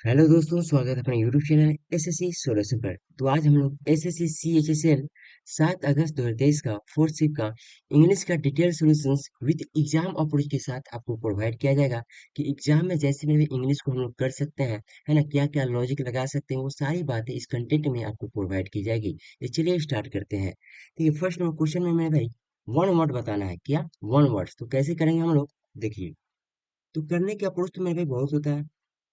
Hello दोस्तों, स्वागत है अपने यूट्यूब चैनल एसएससी सॉल्यूशन पर। तो आज हम लोग एसएससी सीएचएसएल 7 अगस्त 2023 का फोर्थ शिफ्ट का इंग्लिश का detail solutions with exam approach के साथ आपको प्रोवाइड किया जाएगा कि एग्जाम में जैसे भी इंग्लिश को हम लोग कर सकते हैं, है ना, क्या क्या लॉजिक लगा सकते हैं, वो सारी बातें इस कंटेंट में आपको प्रोवाइड की जाएगी। तो चलिए स्टार्ट करते हैं। ठीक है, फर्स्ट क्वेश्चन में मेरे भाई वन वर्ड बताना है। क्या? One word. तो कैसे करेंगे हम लोग, देखिए। तो करने के अप्रोच तो मेरे भाई बहुत होता है।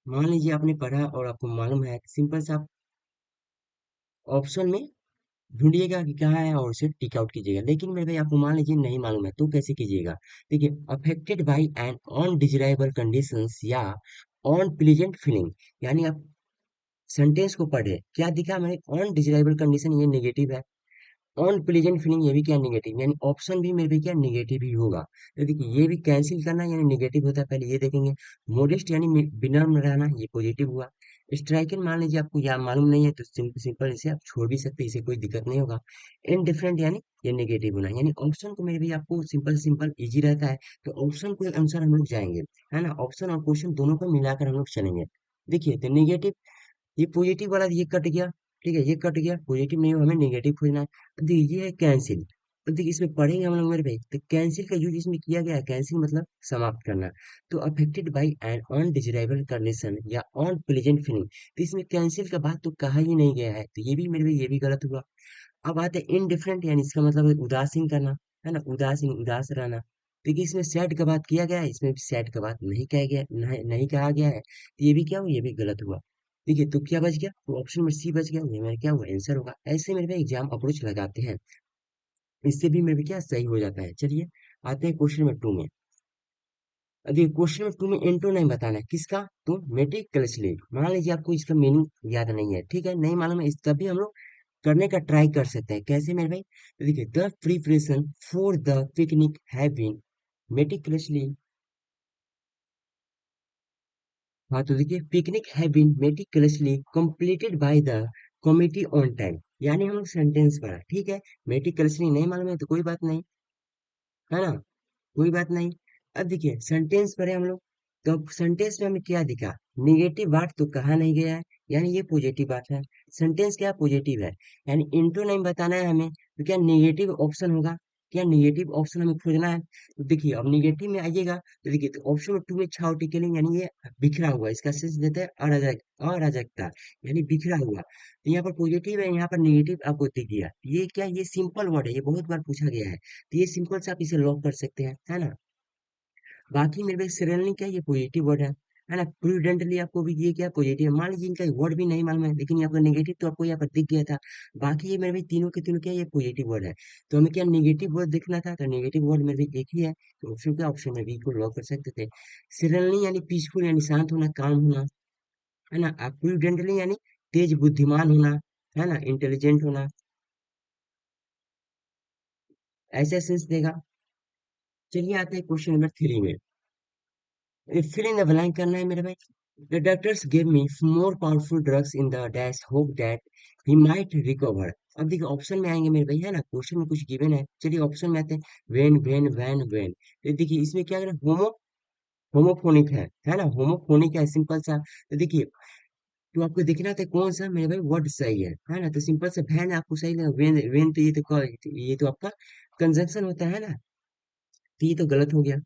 मान लीजिए आपने पढ़ा और आपको मालूम है, सिंपल सा आप ऑप्शन में ढूंढिएगा कि कहाँ है और उसे टिक आउट कीजिएगा। लेकिन मेरे भाई आपको मान लीजिए नहीं मालूम है, तो कैसे कीजिएगा? देखिए, affected by an undesirable conditions या अनप्लीजेंट फीलिंग, यानी आप सेंटेंस को पढ़े, क्या दिखा मैंने? अनडिजायरेबल कंडीशन, ये नेगेटिव है। ऑन प्लेजेंट फीलिंग, ये भी क्या नेगेटिव, यानी ऑप्शन भी मेरे भी क्या नेगेटिव ही होगा। तो देखिए, ये भी कैंसिल करना यानी नेगेटिव होता है, पहले ये देखेंगे। मोडेस्ट यानी विनम्र रहना, ये पॉजिटिव हुआ। स्ट्राइकन मान लीजिए आपको या मालूम नहीं है, तो सिंपल सिंपल इसे आप छोड़ भी सकते हैं, इसे कोई दिक्कत नहीं होगा। इनडिफरेंट यानी ये नेगेटिव होना, यानी ऑप्शन को मेरे भी आपको सिंपल सिंपल इजी रहता है, तो ऑप्शन को आंसर हम लोग जाएंगे, है ना। ऑप्शन और क्वेश्चन दोनों को मिलाकर हम लोग चलेंगे। देखिए, तो नेगेटिव, ये पॉजिटिव वाला ये कट गया। ठीक है, ये कट गया, पॉजिटिव नहीं हो, हमें नेगेटिव खोजना है। अब देखिए, ये है कैंसिल। अब देखिए, इसमें पढ़ेंगे हम लोग मेरे भाई, तो कैंसिल का यूज इसमें किया गया है। कैंसिल मतलब समाप्त करना। तो affected by an undesirable condition या अनप्लेजेंट फीलिंग, तो इसमें कैंसिल का बात तो कहा ही नहीं गया है, तो ये भी मेरे भाई ये भी गलत हुआ। अब आते हैं इनडिफरेंट, यानी इसका मतलब है उदासीन करना, है ना, उदासीन, उदास रहना। देखिए, इसमें सैड का बात किया गया है, इसमें भी सैड का बात नहीं कहा गया, नहीं कहा गया है, तो ये भी क्या हुआ, ये भी गलत हुआ। देखिए, तो क्या बच गया? तो ऑप्शन में सी बच गया, ये मेरा क्या हुआ, आंसर होगा। ऐसे मेरे पे एग्जाम अप्रोच लगाते हैं, इससे भी मेरे पे क्या सही हो जाता है। चलिए, आते हैं क्वेश्चन नंबर 2 में। अब देखिए, क्वेश्चन नंबर 2 में इंट्रो नहीं बताना है, किसका? तो मेटिकुलसली। मान लीजिए आपको इसका मीनिंग याद नहीं है, ठीक है, नहीं मालूम है, इसका भी हम लोग करने का ट्राई कर सकते हैं। कैसे मेरे भाई? तो देखिए, the preparation for the picnic have been meticulously. हाँ, तो देखिए, picnic have been meticulously completed by the committee on time, यानी हम लोग सेंटेंस पढ़ा, ठीक है। मेटिकुलसली नहीं मालूम है तो कोई बात नहीं, है ना, कोई बात नहीं। अब देखिए, सेंटेंस पढ़े हम लोग, तो सेंटेंस में हमें क्या दिखा? निगेटिव बात तो कहा नहीं गया है, यानी ये पॉजिटिव बात है। सेंटेंस क्या पॉजिटिव है, यानी इनटू नहीं बताना है हमें, तो क्या निगेटिव ऑप्शन होगा? क्या निगेटिव ऑप्शन हमें खोजना है? तो देखिए, अब निगेटिव में आइएगा, तो देखिए, तो ऑप्शन 2 में छावटी के लिए, यानी ये बिखरा हुआ, इसका सेंस देता है अराजकता, यानी बिखरा हुआ। तो यहाँ पर पॉजिटिव है, यहाँ पर निगेटिव आपको दिख गया। ये क्या, ये सिंपल वर्ड है, ये बहुत बार पूछा गया है, तो ये सिंपल से आप इसे लॉक कर सकते हैं, है ना। बाकी मेरे पास सडनली क्या, ये पॉजिटिव वर्ड है ना। प्रूडेंटली आपको भी ये क्या पॉजिटिव है। मान लीजिए इनका वर्ड भी नहीं मालूम है, लेकिन यहाँ पर नेगेटिव तो आपको यहाँ पर दिख गया था। बाकी ये मेरे भाई तीनों के तीनों क्या, ये पॉजिटिव वर्ड है। तो हमें क्या नेगेटिव वर्ड देखना था, तो नेगेटिव वर्ड में भी एक ही है, तो ऑप्शन क्या, ऑप्शन में बी को लॉक कर सकते थे। सडनली यानी पीसफुल, यानी शांत होना, काम होना, है ना। प्रूडेंटली यानी तेज बुद्धिमान होना, है ना, इंटेलिजेंट होना, ऐसा सेंस देगा। चलिए, आते हैं क्वेश्चन नंबर 3 में। फिल इन द ब्लैंक करना है मेरे भाई। The doctors give me more powerful drugs in the dash hope that he might recover. अब देखिए, ऑप्शन में आएंगे मेरे भाई, है ना, क्वेश्चन में कुछ गिवन है। चलिए, ऑप्शन में आते हैं, वेन वेन वैन वेन। तो देखिए, इसमें क्या करें, होमोफोनिक है ना, होमोफोनिक है, सिंपल सा। तो देखिए, तो आपको देखना था कौन सा मेरे भाई वर्ड सही है ना। तो सिंपल से वैन आपको सही लगा, वेन वेन तो ये तो आपका कंजंक्शन होता है ना, तो ये तो गलत हो गया।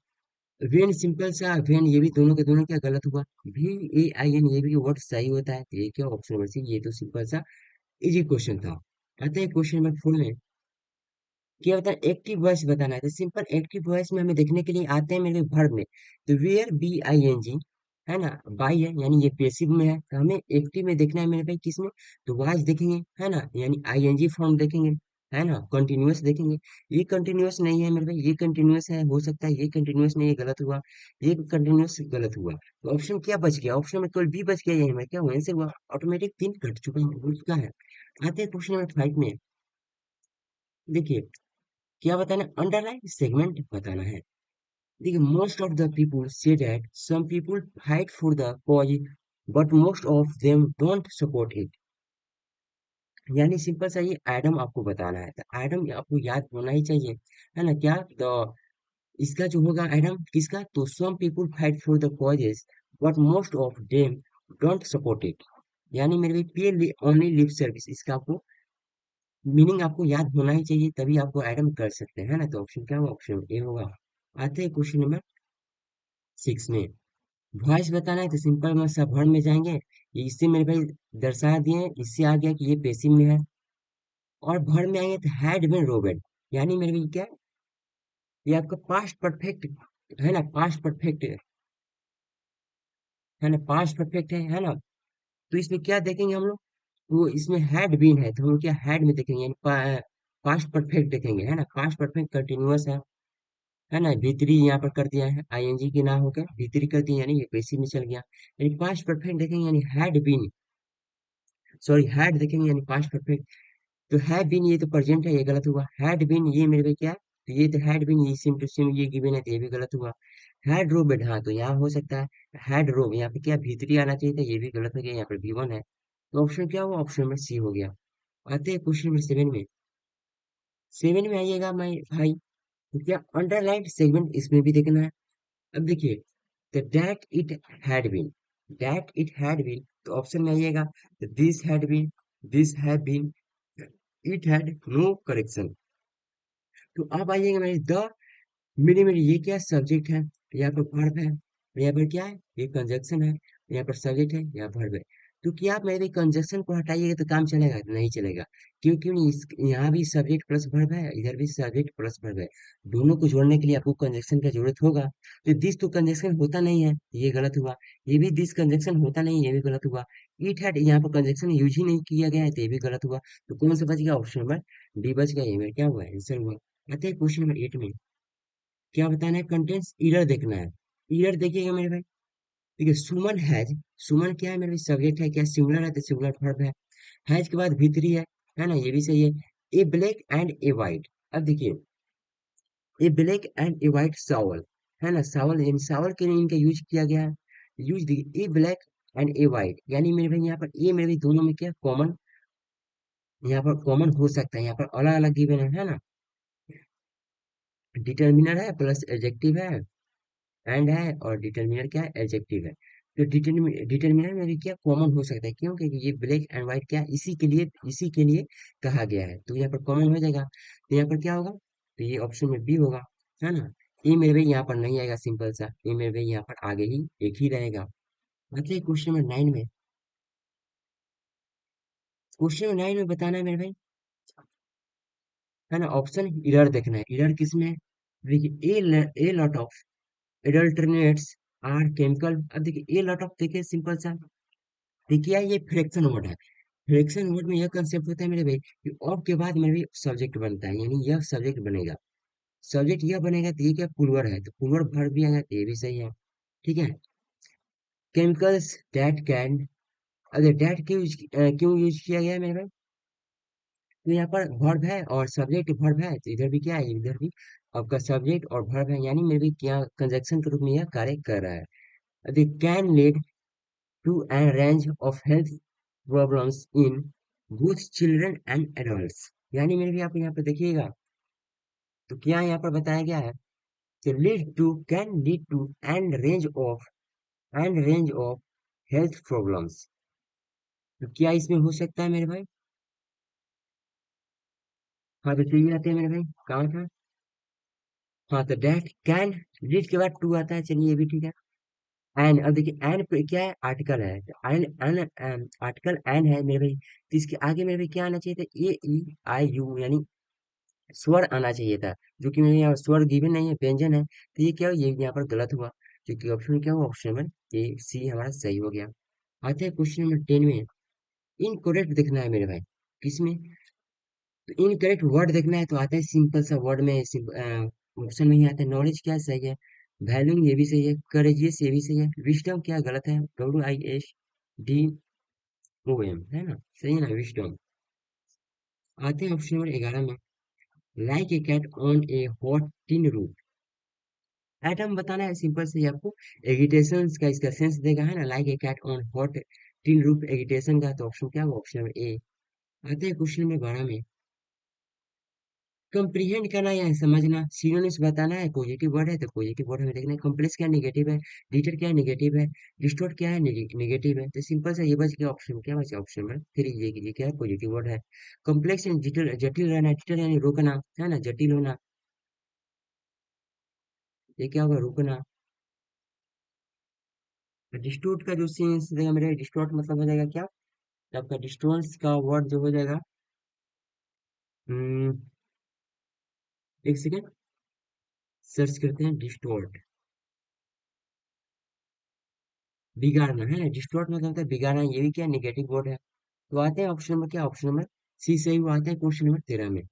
वेन सिंपल सा वेन, ये भी दोनों के दोनों क्या गलत हुआ। वी ए आई एन, ये भी वर्ड सही होता है, तो ये क्या, ऑप्शन नंबर सी, ये तो सिंपल सा इजी क्वेश्चन था। आते हैं क्वेश्चन नंबर 4 में। क्या होता है, एक्टिव वॉइस बताना है। तो सिंपल एक्टिव वॉइस में हमें देखने के लिए आते हैं मेरे वर्ब में। तो where B I N G, है ना, बाई है, यानी ये पेसिव में है, तो हमें एक्टिव में देखना है मेरे भाई, किसमें? तो वॉइस देखेंगे, है ना, यानी आई एन जी फॉर्म देखेंगे, है ना, कंटिन्यूअस देखेंगे। ये कंटिन्यूअस नहीं है मेरे भाई, ये कंटिन्यूअस है, हो सकता है ये कंटिन्यूअस नहीं है, गलत हुआ। ये कंटिन्यूअस गलत हुआ, तो ऑप्शन क्या बच गया? ऑप्शन में केवल बी बच गया, यही में क्या हुआ, आंसर हुआ। ऑटोमेटिक 3 घट चुका है, हो चुका है। आते हैं क्वेश्चन नंबर 5 में। देखिए, क्या बताना, अंडरलाइन सेगमेंट बताना है। देखिए, most of the people say that some people fight for the cause but most of them don't support it, यानी सिंपल सा ये एडम आपको बताना है, तो एडम आपको याद होना ही चाहिए, है ना। क्या द, इसका जो होगा एडम किसका, तो some people fight for the causes but most of them don't support it. यानी मेरे भाई पे ओनली लिप सर्विस, इसका आपको मीनिंग आपको याद होना ही चाहिए, तभी आपको ऐडम कर सकते हैं, है ना। तो ऑप्शन क्या होगा? ऑप्शन ए होगा। आते हैं क्वेश्चन नंबर 6 में। वॉइस बताना है तो सिंपल में सब वर्ड में जाएंगे। ये इससे मेरे भाई दर्शा दिए, इससे आ गया कि ये पेसिव में है। और वर्ड में आएंगे तो हैड बीन रोबेड, यानी मेरे भाई क्या है? ये आपका पास्ट परफेक्ट है ना, पास्ट परफेक्ट है ना, पास्ट परफेक्ट है ना। तो इसमें क्या देखेंगे हम लोग? वो इसमें हैड बीन है तो हम लोग क्या हैड में देखेंगे, यानी पास्ट परफेक्ट देखेंगे, है ना। पास्ट परफेक्ट कंटिन्यूअस है ना। भीतरी यहाँ पर कर दिया है, आईएनजी की ना होकर भीतरी कर दिया, यानी ये पेशी में चल गया। यानी पास्ट परफेक्ट देखेंगे यानी हैड बीन, सॉरी हैड देखेंगे यानी पास्ट परफेक्ट। तो हैव बीन ये तो प्रेजेंट है, ये गलत हुआ। हैड बीन ये मेरे पे क्या है? तो ये तो हैड बीन, ये सिम टू सिम ये गिवन है, तो ये भी गलत हुआ। हैड रोबेड, हाँ तो यहाँ हो सकता है हैड रोब, यहाँ पे क्या भीतरी आना चाहिए था, ये भी गलत हो गया, यहाँ पर भी1 है। तो ऑप्शन क्या हुआ? ऑप्शन नंबर सी हो गया। आते हैं क्वेश्चन नंबर 7 में। 7 में आइएगा माई भाई। तो क्या अंडरलाइन सेगमेंट इसमें भी देखना है। अब देखिए, तो दैट इट हैड बीन, तो ऑप्शन में आइएगा तो this have been, it had no correction. तो अब आइएगा मेरे द, मेरी मेरी ये क्या सब्जेक्ट है, यहाँ पर वर्ब है, यहाँ पर क्या है? ये कंजक्शन है, यहाँ पर सब्जेक्ट है, यहाँ वर्ब है। तो क्या आप मेरे कंजक्शन को हटाइएगा तो काम चलेगा? नहीं चलेगा। क्यों? क्यों नहीं? यहाँ भी सब्जेक्ट प्लस वर्ब है, इधर भी सब्जेक्ट प्लस वर्ब है। दोनों को जोड़ने के लिए आपको कंजक्शन का जरूरत होगा। तो दिस तो कंजक्शन होता नहीं है, ये गलत हुआ। ये भी दिस कंजक्शन होता नहीं, ये भी गलत हुआ। इट हैड यहाँ पर कंजक्शन यूज ही नहीं किया गया है, तो ये भी गलत हुआ। तो कौन सा बच गया? ऑप्शन नंबर डी बच गया। ये मेरा क्या हुआ? आंसर हुआ। आते हैं क्वेश्चन नंबर 8 में। क्या बताना है? कंटेंट्स एरर देखना है। एरर देखिएगा मेरे भाई। देखिए, सुमन हैज, सुमन क्या है मेरे भाई? सब्जेक्ट है, क्या सिंगुलर है तो सिंगुलर वर्ब है। हैज के बाद भीतरी है ना, ये भी सही है। ए ब्लैक एंड ए वाइट। अब देखिए, ए ब्लैक एंड ए वाइट सावल, है ना, सावल यानी सावल के लिए इनका यूज किया गया है। यूज देखिए, ए ब्लैक एंड ए वाइट, यानी मेरे भाई यहाँ पर ए मेरे भाई दोनों में क्या कॉमन, यहाँ पर कॉमन हो सकता है, यहाँ पर अलग अलग गिवन है ना। डिटर्मिनर है प्लस एडजेक्टिव है, एंड है, और डिटर्मिनर क्या है? एडजेक्टिव है। तो डिटर्मिनर में भी क्या कॉमन हो सकता है? क्यों? क्योंकि ये ब्लैक एंड व्हाइट क्या है? इसी के लिए कहा गया है, तो यहाँ पर कॉमन हो जाएगा। तो यहाँ पर क्या होगा? तो ये ऑप्शन में बी होगा, है ना। ये मेरे भाई यहाँ पर नहीं आएगा, सिंपल सा, ये मेरे भाई यहाँ पर आगे ही एक ही रहेगा। मतलब क्वेश्चन नंबर 9 में, क्वेश्चन नंबर 9 में बताना है मेरे भाई, है ना। ऑप्शन इरर देखना है। इरर किसमें है? देखिए, a lot of adulterants are chemical. अब देखिए, ए लॉट ऑफ देखिए सिंपल सा, देखिए ये फ्रैक्शन वर्ड है। फ्रैक्शन वर्ड में यह कंसेप्ट होता है मेरे भाई कि ऑफ के बाद मेरे भाई सब्जेक्ट बनता है, यानी यह सब्जेक्ट बनेगा। सब्जेक्ट यह बनेगा तो ये क्या पुलवर है, तो पुलवर वर्ब भी आएगा, तो ये भी सही है। ठीक है। केमिकल्स दैट कैन, अरे दैट क्यों यूज किया गया है मेरे भाई? तो यहाँ पर वर्ब है और सब्जेक्ट वर्ब है, तो इधर भी क्या है? इधर भी आपका सब्जेक्ट और वर्ब है, यानी मेरे भाई क्या कंजक्शन के रूप में यह कार्य कर रहा है। अभी can lead to a range of health problems in both children and adults। यानी मेरे भी आप यहाँ पे देखिएगा, तो क्या यहाँ पर बताया गया है कि lead to, can lead to and range of health problems. तो क्या इसमें हो सकता है मेरे भाई? हाँ तो चलिए आते हैं मेरे भाई, कहाँ था? हाँ तो डेट कैन, लीड के बाद टू आता है, चलिए ये भी ठीक है। एन, अब देखिए एन पे क्या है? आर्टिकल है, तो एन एन आर्टिकल एन है मेरे भाई, तो इसके आगे मेरे भाई क्या आना चाहिए था? ए ई आई यू, यानी स्वर आना चाहिए था, जो कि मेरे यहाँ स्वर गिवन नहीं है, व्यंजन है, तो ये क्या हुआ? ये यहाँ पर गलत हुआ, क्योंकि ऑप्शन क्या हुआ? ऑप्शन नंबर ए सी हमारा सही हो गया। आते हैं क्वेश्चन नंबर 10 में। इनकरेक्ट देखना है मेरे भाई। किसमें? तो इनकरेक्ट वर्ड देखना है, तो आता है सिंपल सा वर्ड में, ऑप्शन में ही आता है। नॉलेज क्या सही है, वैल्यूइंग ये भी सही है, करेजियस ये भी सही है, विजडम क्या गलत है? WISDOM, है ना, सही है ना विजडम। आते हैं ऑप्शन नंबर 11 में। Like a cat on a hot tin roof. Idiom बताना है सिंपल से ही आपको, एगिटेशन का इसका सेंस देगा, है ना। Like a cat on hot tin roof, agitation का, तो ऑप्शन क्या होगा? Option number A. आते हैं क्वेश्चन नंबर 12 में। कंप्रीहेंड करना या समझना, सिनोनिम्स बताना है, पॉजिटिव वर्ड है तो पॉजिटिव वर्ड हमें देखना है, कॉम्प्लेक्स क्या है, नेगेटिव है, डिटर क्या है, नेगेटिव है, डिस्टोर्ट क्या है, नेगेटिव है। तो सिंपल सा ये बच गया ऑप्शन में, क्या बचा ऑप्शन में थ्री, ये क्या है, पॉजिटिव वर्ड है। कॉम्प्लेक्स एंड जटिल, जटिल रहना, जटिल यानी रोकना है ना, जटिल होना, ये क्या होगा, रुकना। डिस्टोर्ट का जो सेंस देगा मेरे, डिस्टोर्ट मतलब हो जाएगा क्या, आपका डिस्टोर्स का वर्ड जो हो जाएगा, हम्म, एक सेकेंड, सर्च करते हैं डिस्टोर्ट, बिगाड़ना है ना, डिस्टॉर्ट मतलब होता है बिगाड़ना, ये भी क्या नेगेटिव वर्ड है। तो आते हैं ऑप्शन नंबर, क्या ऑप्शन नंबर सी सही हुआ, आते हैं क्वेश्चन नंबर 13 में।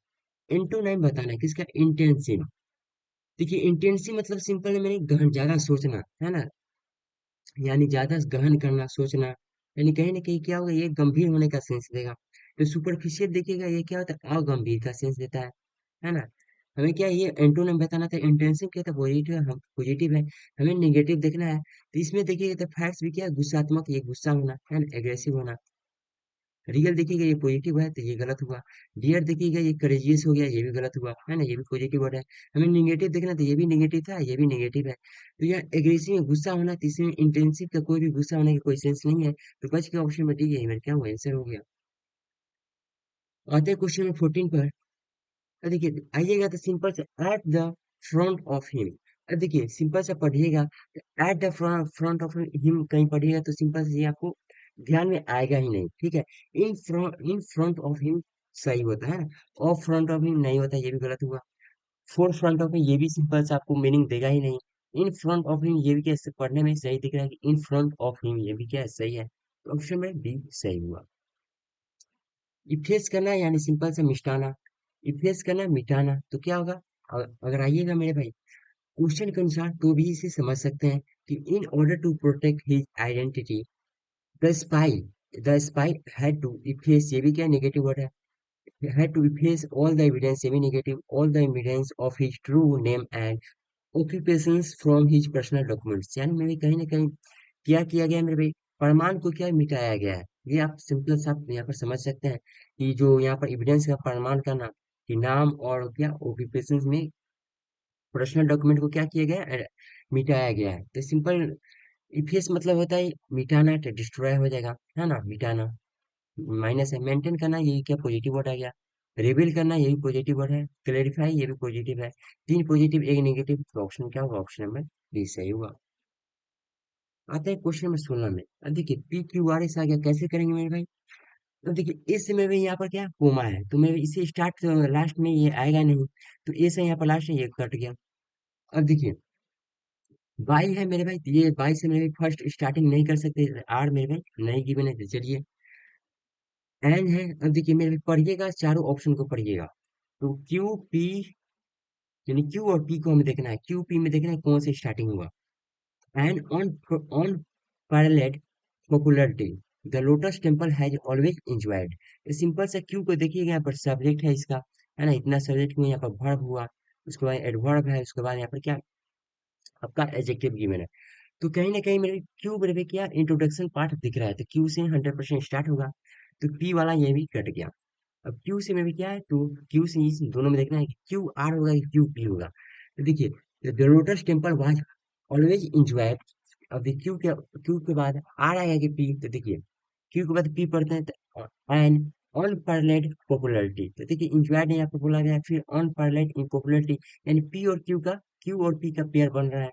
इंटोनाइम बताना है किसका, इंटेंसिव। देखिए इंटेंसिव मतलब सिंपल है मेरे, गहन ज्यादा सोचना है ना, यानी ज्यादा गहन करना, सोचना, यानी कहीं ना कहीं क्या होगा, ये गंभीर होने का सेंस देगा। तो सुपरफिशियल देखिएगा, ये क्या होता है, अगंभीर का सेंस देता है ना। हमें क्या ये एंटोनिम बताना था, इंटेंसिव क्या था, पॉजिटिव है, हम पॉजिटिव है, हमें निगेटिव देखना है। तो इसमें देखिएगा तो फैक्ट्स भी क्या है, गुस्सात्मक, ये गुस्सा होना है ना, एग्रेसिव होना। रियल देखिएगा ये पॉजिटिव है तो ये गलत हुआ। डियर देखिएगा ये करेजियस हो गया, ये भी गलत हुआ है ना, ये भी पॉजिटिव वर्ड है। हमें निगेटिव देखना तो ये भी निगेटिव था, ये भी निगेटिव है। तो यह एग्रेसिव में गुस्सा होना, तो इसमें इंटेंसिव का कोई भी गुस्सा होने की कोई सेंस नहीं है। तो बच के ऑप्शन में डी, यही मेरा क्या हुआ, आंसर हो गया। आते हैं क्वेश्चन नंबर 14 पर। अब देखिए आइएगा तो सिंपल से, at the front of him. अब देखिए सिंपल से पढ़िएगा, at the front of him कहीं पढ़िएगा तो सिंपल से ये आपको ध्यान में आएगा ही नहीं, ठीक है। इन फ्रंट ऑफ हिम सही होता है ना, ऑफ फ्रंट ऑफ हिम नहीं होता, ये भी गलत हुआ। फोर फ्रंट ऑफ हिम ये भी सिंपल से आपको मीनिंग देगा ही नहीं। इन फ्रंट ऑफ हिम ये भी कैसे पढ़ने में सही दिख रहा है कि इन फ्रंट ऑफ हिम, ये भी क्या है, सही है। तो ऑप्शन में बी सही हुआ। इफेस करना यानी सिंपल से मिटाना, इफेस करना मिटाना, तो क्या होगा, अगर आइएगा मेरे भाई क्वेश्चन के अनुसार तो भी इसे समझ सकते हैं कि in order to protect his identity the spy, the spy had to efface, ये भी क्या नेगेटिव वर्ड है, had to efface all the evidence, semi negative, all the evidence of his true name and occupations from his personal documents। यानी मेरे कहीं ना कहीं क्या किया गया है मेरे भाई, प्रमाण को क्या मिटाया गया है। ये आप सिंपल सा आप यहाँ पर समझ सकते हैं कि जो यहाँ पर एविडेंस का प्रमाण करना, कि नाम और क्या ऑक्यूपेशन में पर्सनल डॉक्यूमेंट को क्या किया गया है, मिटाया गया है। तो सिंपल इफेस मतलब होता है मिटाना, तो डिस्ट्रॉय हो जाएगा है ना, मिटाना। माइनस है, मेंटेन करना, यही क्या पॉजिटिव वर्ड आ गया। रिवील करना, यही पॉजिटिव वर्ड है। क्लेरिफाई, ये भी पॉजिटिव है। तीन पॉजिटिव एक नेगेटिव, तो ऑप्शन क्या होगा, ऑप्शन नंबर बी सही हुआ। आता है क्वेश्चन नंबर 16 में। अब देखिए पी क्यू आर एस आ गया, कैसे करेंगे मेरे भाई। तो देखिए इस में भी यहाँ पर क्या कोमा है, तो मैं इसे स्टार्ट लास्ट में ये आएगा नहीं, तो ए से यहाँ पर लास्ट में ये कट गया। अब देखिए बाई है मेरे भाई, तो ये बाई से मेरे भाई फर्स्ट स्टार्टिंग नहीं कर सकते, आर मेरे भाई नहीं गिवन है, तो चलिए एन है। अब देखिए मेरे भाई पढ़िएगा, चारों ऑप्शन को पढ़िएगा। तो क्यू पी, यानी क्यू और पी को हमें देखना है, क्यू पी में देखना है कौन से स्टार्टिंग हुआ। And on parallel popularity the lotus temple has always enjoyed. Simple सा क्यू को देखिएगा, यहाँ पर सब्जेक्ट है इसका, है ना, इतना सब्जेक्ट में यहाँ पर वर्ब हुआ, उसके बाद एडवर्ब है, उसके बाद यहाँ पर क्या आपका एडजेक्टिव गिवन है। तो कहीं ना कहीं मेरे क्यू मेरे पे क्या इंट्रोडक्शन पार्ट दिख रहा है, तो क्यू से 100% स्टार्ट होगा। तो पी वाला ये भी कट गया। अब क्यू से में भी क्या है, तो क्यू से इस दोनों में देखना है कि क्यू आर होगा कि क्यू पी होगा। तो देखिए the lotus temple was always enjoyed. अब क्यू के बाद आर आएगा कि पी, तो देखिए क्यू के बाद पी पढ़ते हैं तो एन ऑन पैरेलल पॉपुलरिटी, तो देखिए इंजॉयड यहाँ पे बोला गया है, फिर ऑन पैरेलल इन पॉपुलरिटी, यानी पी और क्यू का, क्यू और पी का पेयर बन रहा है।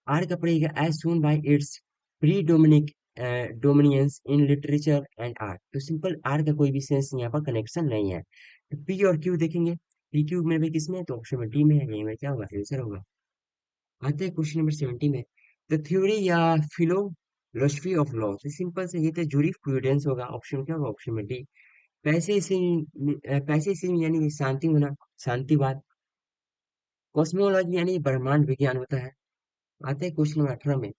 आर का पड़ेगा as soon by its predominant dominance in literature and art. तो सिंपल आर का कोई भी सेंस यहाँ पर कनेक्शन नहीं है। तो पी और क्यू देखेंगे, पी क्यू में भी किसमें है, तो ऑप्शन में डी में है, यही में क्या होगा, आंसर होगा। आते हैं क्वेश्चन नंबर 70 में। द थ्योरी या फिलोसफी ऑफ लॉ, तो सिंपल से ये तो जूरिस्प्रूडेंस होगा, ऑप्शन क्या होगा, ऑप्शन में डी। पैसे से यानी शांति होना, शांतिवाद। कॉस्मोलॉजी यानी ब्रह्मांड विज्ञान होता है। आते हैं क्वेश्चन नंबर 18 में।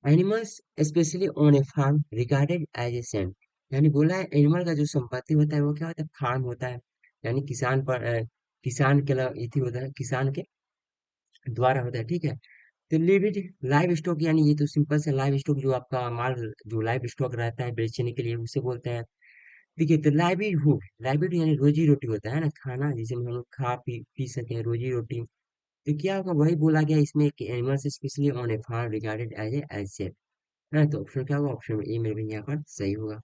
Animals specially on a farm regarded as a cent, यानी बोला है एनिमल का जो संपत्ति होता है वो क्या होता है, फार्म होता है, यानी किसान पर किसान के इति होता है, किसान के द्वारा होता है, ठीक है। तो लिविड लाइव स्टॉक, यानी ये तो सिंपल से लाइव स्टॉक, जो आपका माल जो लाइव स्टॉक रहता है बेचने के लिए, उसे बोलते हैं। देखिए तो लाइवलीहुड, लाइवलीहुड यानी रोजी रोटी होता है ना, खाना जिसे हम लोग खा पी पी सके, रोजी रोटी। तो क्या होगा, वही बोला गया इसमें कि animals specially on a farm regarded as a asset है। तो ऑप्शन क्या होगा, ऑप्शन ए मेरे भी यहाँ पर सही होगा।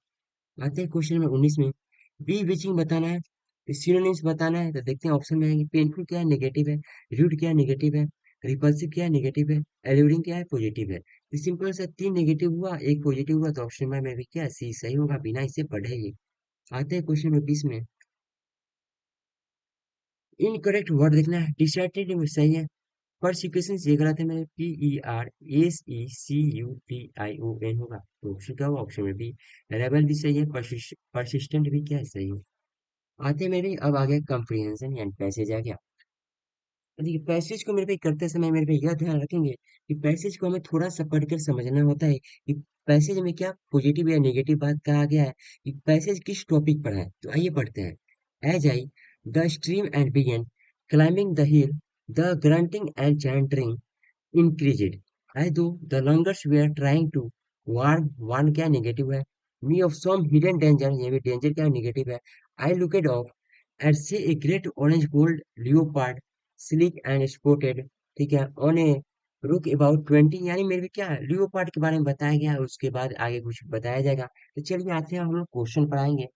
आते हैं क्वेश्चन नंबर 19 में। बी विचिंग बताना है, सिनोनिम्स बताना है। तो देखते हैं ऑप्शन में आएंगे। पेनफुल क्या है, नेगेटिव है। रूड क्या है, नेगेटिव है। रिपल्सिव क्या है, नेगेटिव है। एल्यूरिंग क्या है, पॉजिटिव है। तो सिंपल सा तीन नेगेटिव हुआ, एक पॉजिटिव हुआ, तो ऑप्शन में भी क्या सी सही होगा, बिना इससे पढ़े ही। आते हैं क्वेश्चन नंबर 20 में। इनकरेक्ट वर्ड देखना है। डिसर्टेड में सही है। परसिक्यूशन ये गलत है मेरे, PERSECUTION होगा। तो ऑप्शन क्या होगा, ऑप्शन में भी। रेबल भी सही है, परसिस्टेंट भी क्या है, सही है। आते मेरे अब आ गया कंप्रीहेंशन एंड पैसेज आ गया। तो देखिए पैसेज को मेरे पे करते समय मेरे पे यह ध्यान रखेंगे कि पैसेज को हमें थोड़ा सा पढ़कर समझना होता है कि पैसेज में क्या पॉजिटिव या नेगेटिव बात कहा गया है, कि पैसेज किस टॉपिक पर है। तो आइए पढ़ते हैं। As I the stream and began climbing the hill, the grunting and chattering increased. I do. The longers were trying to warn क्या नेगेटिव है। Me of some hidden danger, ये भी डेंजर क्या नेगेटिव है। I looked off and see a great orange gold leopard, sleek and spotted, ठीक है, on a rook about 20, यानी मेरे को क्या लियोपार्ड के बारे में बताया गया है, उसके बाद आगे कुछ बताया जाएगा। तो चलिए आते हैं, हम लोग क्वेश्चन पढ़ाएंगे।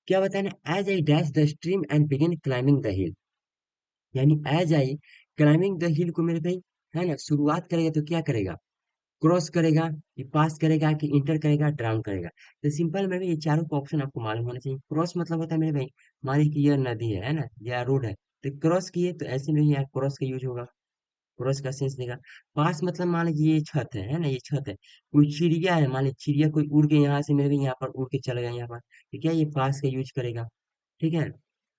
क्या बताना, as I dash the stream and begin climbing the hill, यानी as I climbing the hill को मेरे भाई, है ना, शुरुआत करेगा तो क्या करेगा, क्रॉस करेगा, कि पास करेगा, कि इंटर करेगा, ड्राउन करेगा। तो सिंपल में भी ये चारों का ऑप्शन आपको मालूम होना चाहिए। क्रॉस मतलब होता है मेरे भाई, मान लीजिए कि यह नदी है ना, या रोड है, तो क्रॉस किए तो ऐसे में यहाँ क्रॉस का यूज होगा, क्रॉस का सेंस देगा। पास मतलब मान लीजिए ये छत है ना, ये छत है। कोई चिड़िया है, मान लीजिए चिड़िया कोई उड़ के यहाँ से मेरे भाई यहाँ पर उड़ के चला गया यहाँ पर, तो क्या ये पास का यूज करेगा, ठीक है।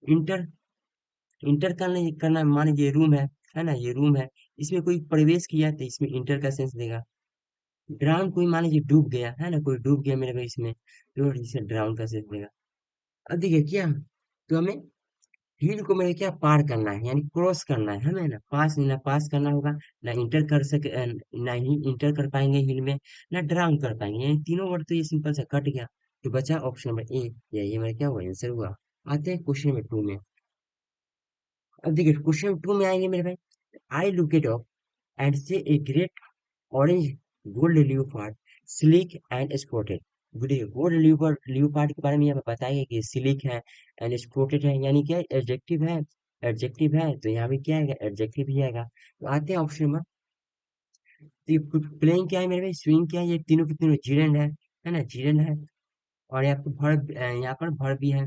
इंटर, इंटर करना मान लीजिए है ना, ये रूम है, इसमें कोई प्रवेश किया तो इसमें इंटर का सेंस देगा। ड्राउन कोई मान लीजिए डूब गया है ना, कोई डूब गया मेरे को इसमें, तो इसे ड्राउन का सेंस देगा। अब देखिए क्या, तो हमें हिल को मेरे क्या पार करना है, यानी क्रॉस करना है हमें ना, पास ना पास करना होगा, ना इंटर कर सके ना ही इंटर कर पाएंगे हिल में, ना ड्राउन कर पाएंगे, यानी तीनों वर्ड तो ये सिंपल सा कट गया। तो बचा ऑप्शन नंबर ए, ये मेरा क्या हुआ, आंसर हुआ। आते हैं क्वेश्चन नंबर 2 में। अब देखिए क्वेश्चन नंबर 2 में आएंगे मेरे भाई। I look it up and see a great orange gold leopard, sleek and spotted. देखिए गोल्ड लियोपार्ड के बारे में यहाँ पे बताया कि स्लीक है एंड स्पॉटेड है, यानी क्या एडजेक्टिव है, एडजेक्टिव है, तो यहाँ पे क्या आएगा, एडजेक्टिव ही आएगा। तो आते हैं ऑप्शन नंबर। प्लेइंग क्या है मेरे भाई, स्विंग क्या है, ये तीनों के तीनों जीरेंड है ना, जीरेंड है। और यहाँ पे वर्ब, यहाँ पर वर्ब भी है।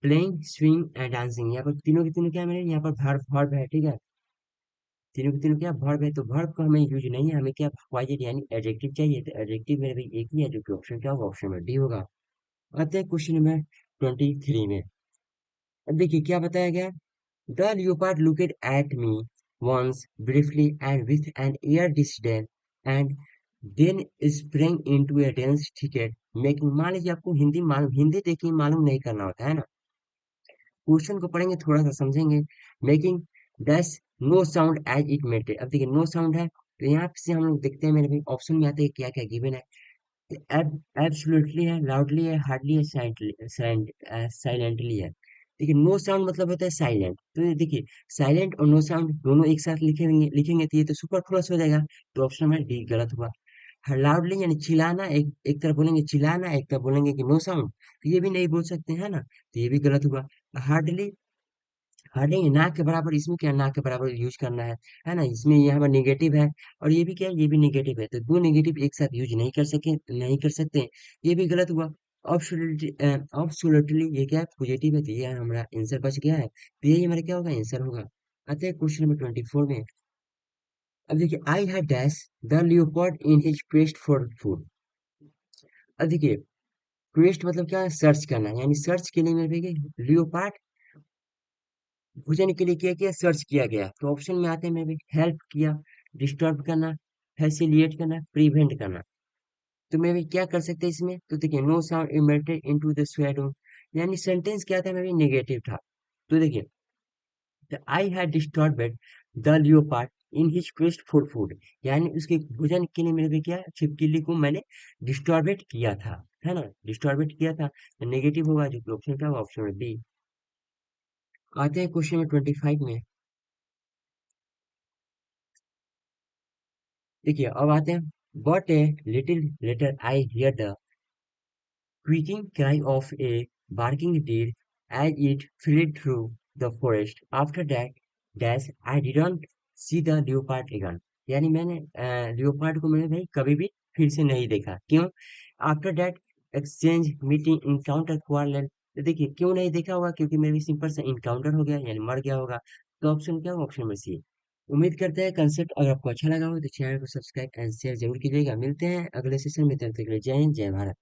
प्लेइंग, स्विंग एंड डांसिंग, यहाँ पर तीनों के तीनों क्या है मेरे, यहाँ पर वर्ब है, ठीक है। तीनों के तीनों क्या वर्ब है, तो वर्ब का हमें यूज नहीं है, हमें क्या वाइज यानी एडजेक्टिव चाहिए। तो एडजेक्टिव मेरे भाई एक ही है, जो कि ऑप्शन क्या होगा, ऑप्शन में डी होगा। आते हैं क्वेश्चन नंबर 23 में। अब देखिए क्या बताया गया। The leopard looked at me once briefly and with an air disdain and then sprang into a dense thicket making, मान लीजिए आपको हिंदी मालूम, हिंदी देखिए मालूम नहीं करना होता है ना, क्वेश्चन को पढ़ेंगे थोड़ा सा समझेंगे। Making dash no sound as it mattered, अब देखिए नो साउंड है, तो यहाँ से हम लोग देखते हैं मेरे भाई ऑप्शन में आते हैं क्या क्या गिवन है। एब्सोल्युटली है, लाउडली है, हार्डली है, साइलेंटली है। देखिए नो साउंड मतलब होता है साइलेंट, तो ये देखिए साइलेंट और नो साउंड दोनों एक साथ लिखेंगे लिखेंगे तो ये तो सुपरफ्लुअस हो जाएगा। तो ऑप्शन में डी गलत हुआ। लाउडली यानी चिल्लाना, एक एक तरफ बोलेंगे चिल्लाना, एक तरफ बोलेंगे कि नो साउंड, तो ये भी नहीं बोल सकते हैं ना, तो ये भी गलत हुआ। हार्डली, हार्डली ना के बराबर, इसमें क्या ना के बराबर यूज करना है ना, इसमें यहाँ पर निगेटिव है, और ये भी क्या है, ये भी निगेटिव है, तो दो निगेटिव एक साथ यूज नहीं कर सके, नहीं कर सकते, ये भी गलत हुआ। ऑब्सोल्युटली ये क्या है, पॉजिटिव है, तो ये हमारा आंसर बच गया है, तो यही हमारा क्या होगा, आंसर होगा। आते हैं क्वेश्चन नंबर 24 में। अब देखिए I had dash the leopard in his quest for food. अब देखिए क्वेस्ट मतलब क्या है, सर्च करना, यानी सर्च के लिए मेरे लियोपार्ड भोजन के लिए क्या किया, सर्च किया गया, तो ऑप्शन में आते हैं मेरे हेल्प किया, डिस्टर्ब करना, फैसिलिएट करना, प्रिवेंट करना। तो मैं भी क्या कर सकते हैं इसमें, तो देखिए no sound emitted into the shadow, यानी सेंटेंस क्या था, मैं नेगेटिव था। तो देखिए, the I had disturbed the leopard in his quest for food, यानी उसके भोजन के लिए मैंने क्या छिपकली को मैंने डिस्टॉर्बेट किया था, है ना, डिस्टॉर्बेट किया था। तो नेगेटिव होगा जो कि ऑप्शन क्या होगा, ऑप्शन बी। आते हैं क्वेश्चन में 25 में। देखिए अब आते हैं, but a little letter I hear the squeaking cry of a barking deer as it fled through the forest. After that, dash, I didn't see the leopard again. यानी मैंने लियोपार्ड को मैंने भाई कभी भी फिर से नहीं देखा। क्यों? After that exchange meeting encounter quarrel, तो देखिए क्यों नहीं देखा होगा, क्योंकि मेरे सिंपल सा इनकाउंटर हो गया यानी मर गया होगा। तो ऑप्शन क्या होगा, ऑप्शन में सी। उम्मीद करते हैं कंसेप्ट अगर आपको अच्छा लगा हो तो चैनल को सब्सक्राइब एंड शेयर जरूर कीजिएगा। मिलते हैं अगले सेशन में, तब तक के लिए जय हिंद जय भारत।